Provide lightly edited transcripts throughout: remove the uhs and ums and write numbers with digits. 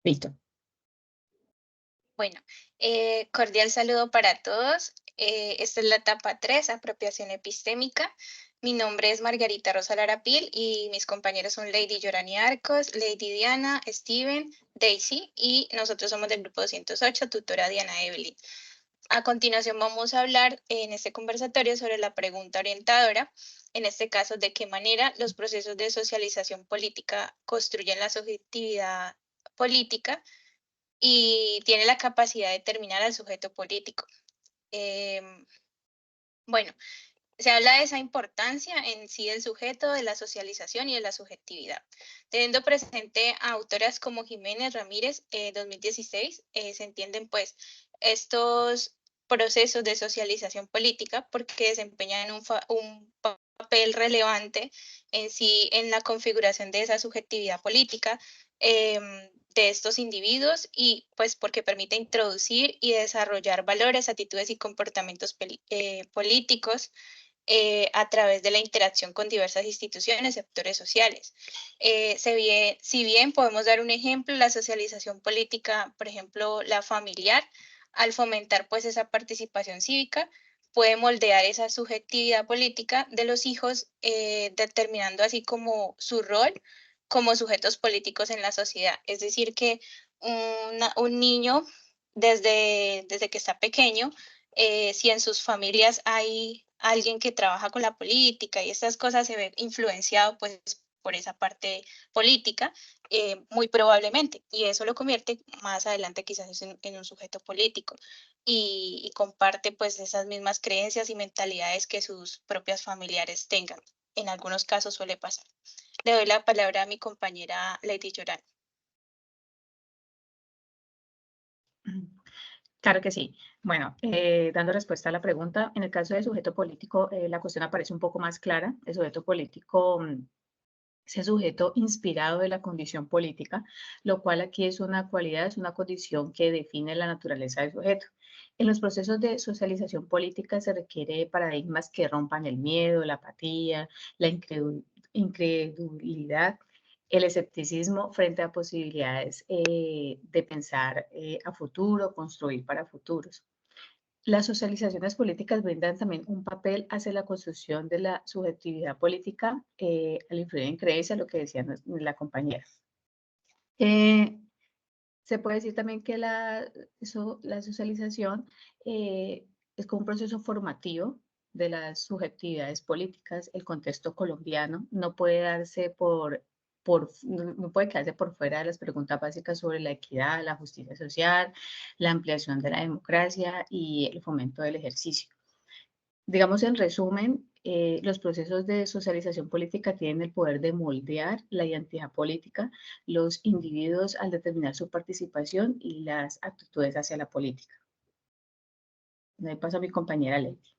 Listo. Bueno, cordial saludo para todos. Esta es la etapa 3, apropiación epistémica. Mi nombre es Margarita Rosa Larapil y mis compañeros son Lady Yorani Arcos, Lady Diana, Steven, Daisy y nosotros somos del grupo 208, tutora Diana Evelyn. A continuación vamos a hablar en este conversatorio sobre la pregunta orientadora, en este caso, de qué manera los procesos de socialización política construyen la subjetividad política y tiene la capacidad de determinar al sujeto político. Em, bueno, se habla de esa importancia en sí del sujeto, de la socialización y de la subjetividad. Teniendo presente a autoras como Jiménez Ramírez, 2016, se entienden pues estos procesos de socialización política porque desempeñan un papel relevante en sí en la configuración de esa subjetividad política de estos individuos y pues porque permite introducir y desarrollar valores, actitudes y comportamientos políticos a través de la interacción con diversas instituciones y actores sociales. Si bien podemos dar un ejemplo, la socialización política, por ejemplo, la familiar, al fomentar pues esa participación cívica, puede moldear esa subjetividad política de los hijos, determinando así como su rol como sujetos políticos en la sociedad. Es decir, que un niño desde que está pequeño, si en sus familias hay alguien que trabaja con la política y estas cosas, se ve influenciado pues por esa parte política, muy probablemente, y eso lo convierte más adelante quizás en un sujeto político y comparte pues esas mismas creencias y mentalidades que sus propias familiares tengan. En algunos casos suele pasar. Le doy la palabra a mi compañera Lady Llorán. Claro que sí. Bueno, dando respuesta a la pregunta, en el caso del sujeto político, la cuestión aparece un poco más clara. El sujeto político, ese sujeto inspirado de la condición política, lo cual aquí es una cualidad, es una condición que define la naturaleza del sujeto. En los procesos de socialización política se requiere paradigmas que rompan el miedo, la apatía, la incredulidad, el escepticismo frente a posibilidades de pensar a futuro, construir para futuros. Las socializaciones políticas brindan también un papel hacia la construcción de la subjetividad política al influir en creencias, lo que decía la compañera. Se puede decir también que la socialización es como un proceso formativo de las subjetividades políticas. El contexto colombiano no puede darse no puede quedarse por fuera de las preguntas básicas sobre la equidad, la justicia social, la ampliación de la democracia y el fomento del ejercicio. Digamos, en resumen, los procesos de socialización política tienen el poder de moldear la identidad política, los individuos al determinar su participación y las actitudes hacia la política. Ahí paso a mi compañera Leti.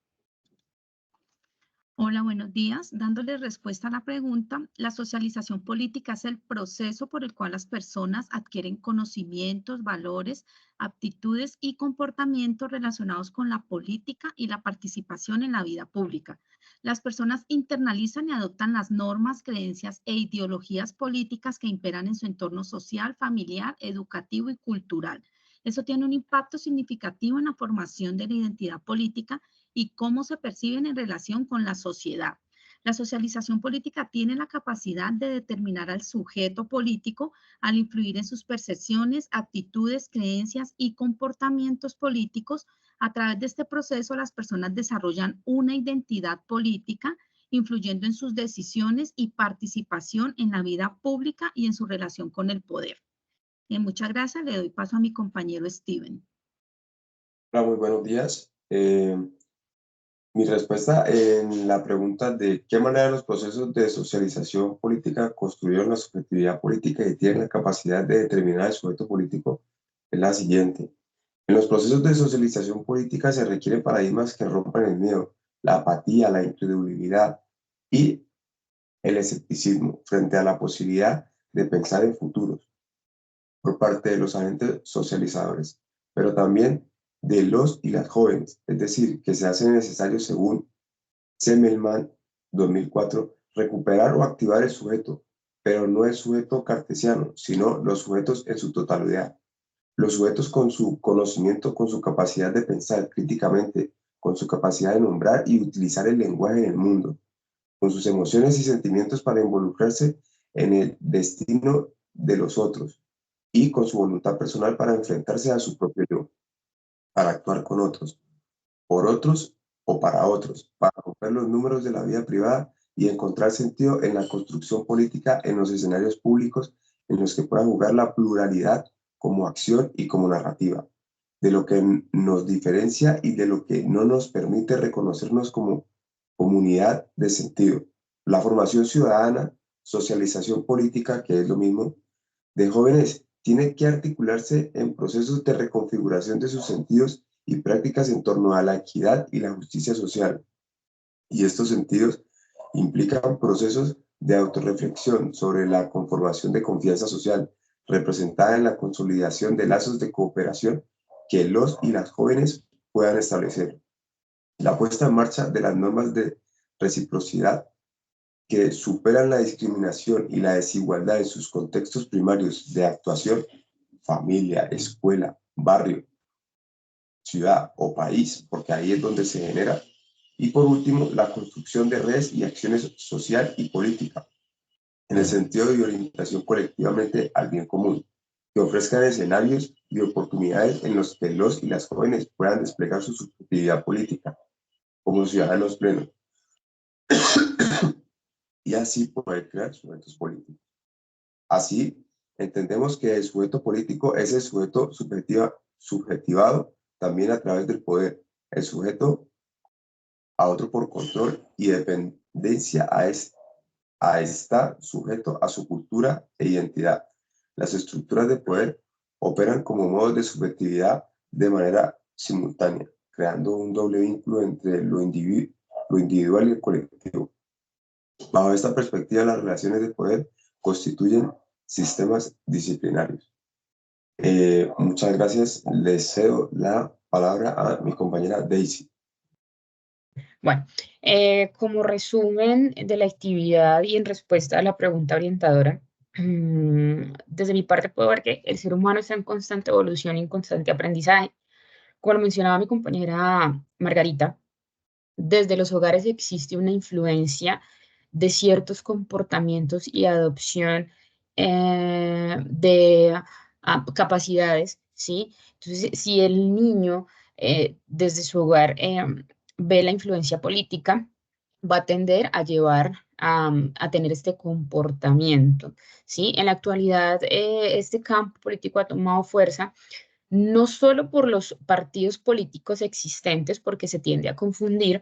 Hola, buenos días. Dándole respuesta a la pregunta, la socialización política es el proceso por el cual las personas adquieren conocimientos, valores, aptitudes y comportamientos relacionados con la política y la participación en la vida pública. Las personas internalizan y adoptan las normas, creencias e ideologías políticas que imperan en su entorno social, familiar, educativo y cultural. Eso tiene un impacto significativo en la formación de la identidad política y cómo se perciben en relación con la sociedad. La socialización política tiene la capacidad de determinar al sujeto político al influir en sus percepciones, actitudes, creencias y comportamientos políticos. A través de este proceso, las personas desarrollan una identidad política, influyendo en sus decisiones y participación en la vida pública y en su relación con el poder. Muchas gracias. Le doy paso a mi compañero Steven. Hola, muy buenos días. Mi respuesta en la pregunta de qué manera los procesos de socialización política construyeron la subjetividad política y tienen la capacidad de determinar el sujeto político es la siguiente. En los procesos de socialización política se requieren paradigmas que rompan el miedo, la apatía, la incredulidad y el escepticismo frente a la posibilidad de pensar en futuros por parte de los agentes socializadores, pero también de los y las jóvenes, es decir, que se hace necesario, según Semmelman 2004, recuperar o activar el sujeto pero no el sujeto cartesiano, sino los sujetos en su totalidad. Los sujetos con su conocimiento, con su capacidad de pensar críticamente, con su capacidad de nombrar y utilizar el lenguaje en el mundo, con sus emociones y sentimientos para involucrarse en el destino de los otros y con su voluntad personal para enfrentarse a su propio yo, para actuar con otros, por otros o para otros, para romper los números de la vida privada y encontrar sentido en la construcción política en los escenarios públicos en los que pueda jugar la pluralidad como acción y como narrativa, de lo que nos diferencia y de lo que no nos permite reconocernos como comunidad de sentido. La formación ciudadana, socialización política, que es lo mismo, de jóvenes tiene que articularse en procesos de reconfiguración de sus sentidos y prácticas en torno a la equidad y la justicia social. Y estos sentidos implican procesos de autorreflexión sobre la conformación de confianza social, representada en la consolidación de lazos de cooperación que los y las jóvenes puedan establecer. La puesta en marcha de las normas de reciprocidad que superan la discriminación y la desigualdad en sus contextos primarios de actuación, familia, escuela, barrio, ciudad o país, porque ahí es donde se genera. Y por último, la construcción de redes y acciones social y política, en el sentido de orientación colectivamente al bien común, que ofrezcan escenarios y oportunidades en los que los y las jóvenes puedan desplegar su subjetividad política como ciudadanos plenos y así poder crear sujetos políticos. Así, entendemos que el sujeto político es el sujeto subjetivado también a través del poder, el sujeto a otro por control y dependencia a estar sujeto a su cultura e identidad. Las estructuras de poder operan como modos de subjetividad de manera simultánea, creando un doble vínculo entre lo individual y el colectivo. Bajo esta perspectiva, las relaciones de poder constituyen sistemas disciplinarios. Muchas gracias. Les cedo la palabra a mi compañera Daisy. Bueno, como resumen de la actividad y en respuesta a la pregunta orientadora, desde mi parte puedo ver que el ser humano está en constante evolución y en constante aprendizaje. Como lo mencionaba mi compañera Margarita, desde los hogares existe una influencia de ciertos comportamientos y adopción de capacidades, ¿sí? Entonces, si el niño desde su hogar ve la influencia política, va a tender a llevar a tener este comportamiento, ¿sí? En la actualidad, este campo político ha tomado fuerza no solo por los partidos políticos existentes, porque se tiende a confundir,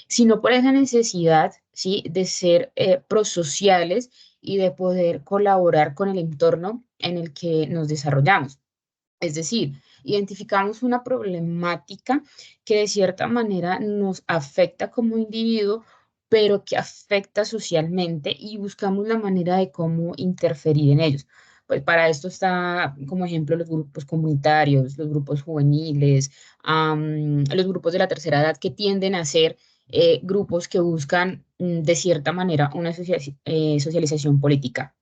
sino por esa necesidad, ¿sí?, de ser prosociales y de poder colaborar con el entorno en el que nos desarrollamos. Es decir, identificamos una problemática que de cierta manera nos afecta como individuo, pero que afecta socialmente y buscamos la manera de cómo interferir en ellos. Pues para esto está como ejemplo los grupos comunitarios, los grupos juveniles, los grupos de la tercera edad que tienden a ser grupos que buscan de cierta manera una socialización política.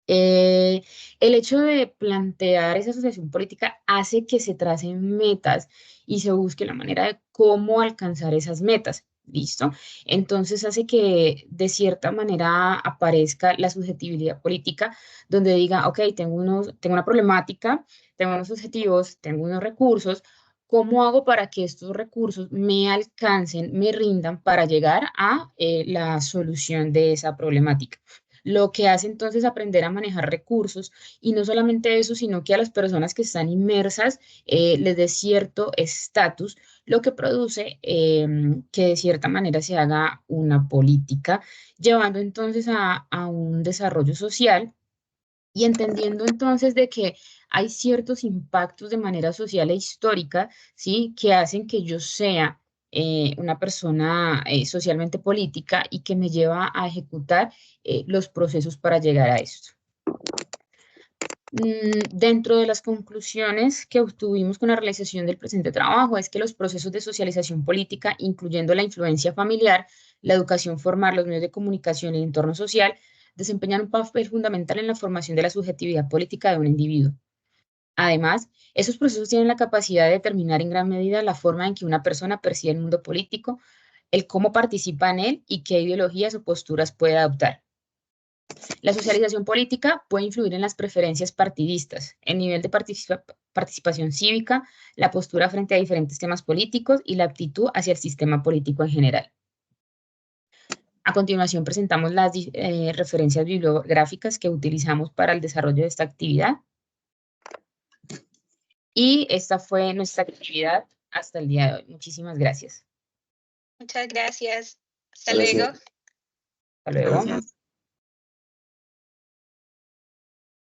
El hecho de plantear esa asociación política hace que se tracen metas y se busque la manera de cómo alcanzar esas metas. ¿Listo? Entonces hace que de cierta manera aparezca la subjetividad política, donde diga, ok, tengo una problemática, tengo unos objetivos, tengo unos recursos, ¿cómo hago para que estos recursos me alcancen, me rindan para llegar a la solución de esa problemática? Lo que hace entonces aprender a manejar recursos y no solamente eso, sino que a las personas que están inmersas les dé cierto estatus, lo que produce que de cierta manera se haga una política, llevando entonces a un desarrollo social y entendiendo entonces de que hay ciertos impactos de manera social e histórica, ¿sí?, que hacen que yo sea una persona socialmente política y que me lleva a ejecutar los procesos para llegar a esto. Dentro de las conclusiones que obtuvimos con la realización del presente trabajo es que los procesos de socialización política, incluyendo la influencia familiar, la educación formal, los medios de comunicación y el entorno social, desempeñan un papel fundamental en la formación de la subjetividad política de un individuo. Además, esos procesos tienen la capacidad de determinar en gran medida la forma en que una persona percibe el mundo político, el cómo participa en él y qué ideologías o posturas puede adoptar. La socialización política puede influir en las preferencias partidistas, el nivel de participación cívica, la postura frente a diferentes temas políticos y la aptitud hacia el sistema político en general. A continuación presentamos las referencias bibliográficas que utilizamos para el desarrollo de esta actividad. Y esta fue nuestra actividad hasta el día de hoy. Muchísimas gracias. Muchas gracias. Hasta Gracias. luego. Hasta luego. Gracias.